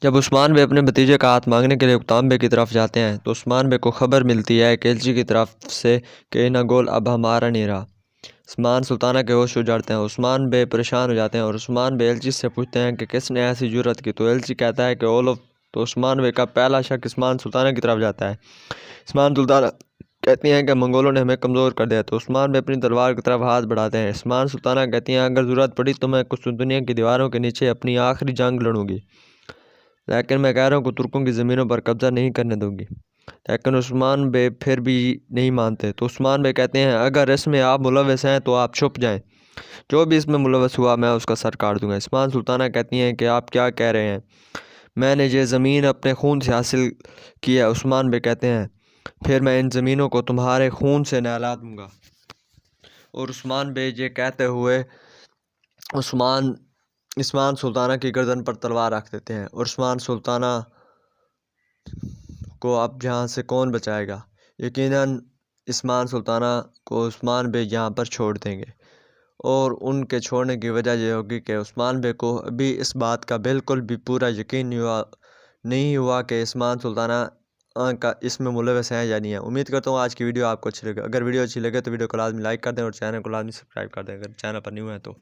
جب عثمان بے اپنے بھتیجے کا ہاتھ مانگنے کے لیے اقتام بے کی طرف جاتے ہیں تو عثمان بے کو خبر ملتی ہے کیلچی کی طرف سے کہ نہ گول اب ہمارا نہیں رہا۔ عثمان سلطانہ کے ہوش اجڑتے ہیں۔ عثمان بے پریشان ہو جاتے ہیں اور عثمان بے ایلچی سے پوچھتے ہیں کہ کس نے ایسی جرأت کی، تو ایلچی کہتا ہے کہ اولو، تو عثمان بے کا پہلا شک عثمان سلطانہ کی طرف جاتا ہے۔ عثمان سلطانہ کہتی ہیں کہ منگولوں نے ہمیں کمزور کر دیا، تو عثمان بے اپنی تلوار کی طرف ہاتھ بڑھاتے ہیں۔ عثمان سلطانہ کہتی ہیں اگر ضرورت پڑی تو میں قسطنطنیہ کی دیواروں کے نیچے اپنی آخری جنگ لڑوں گی، لیکن میں کہہ رہا ہوں کہ ترکوں کی زمینوں پر قبضہ نہیں کرنے دوں گی۔ لیکن عثمان بے پھر بھی نہیں مانتے، تو عثمان بے کہتے ہیں اگر اس میں آپ ملوث ہیں تو آپ چھپ جائیں، جو بھی اس میں ملوث ہوا میں اس کا سر کاٹ دوں گا۔ عثمان سلطانہ کہتی ہیں کہ آپ کیا کہہ رہے ہیں، میں نے یہ زمین اپنے خون سے حاصل کی ہے۔ عثمان بے کہتے ہیں پھر میں ان زمینوں کو تمہارے خون سے نہلا دوں گا۔ اور عثمان بے یہ کہتے ہوئے عثمان سلطانہ کی گردن پر تلوار رکھ دیتے ہیں، اور عثمان سلطانہ کو اب یہاں سے کون بچائے گا؟ یقیناً عثمان سلطانہ کو عثمان بے یہاں پر چھوڑ دیں گے، اور ان کے چھوڑنے کی وجہ یہ ہوگی کہ عثمان بے کو ابھی اس بات کا بالکل بھی پورا یقین نہیں ہوا کہ عثمان سلطانہ کا اس میں ملوث ہیں یا نہیں ہے۔ امید کرتا ہوں آج کی ویڈیو آپ کو اچھی لگے۔ اگر ویڈیو اچھی لگے تو ویڈیو کو لازمی لائک کر دیں اور چینل کو لازمی سبسکرائب کر دیں اگر چینل پر نیو ہیں تو۔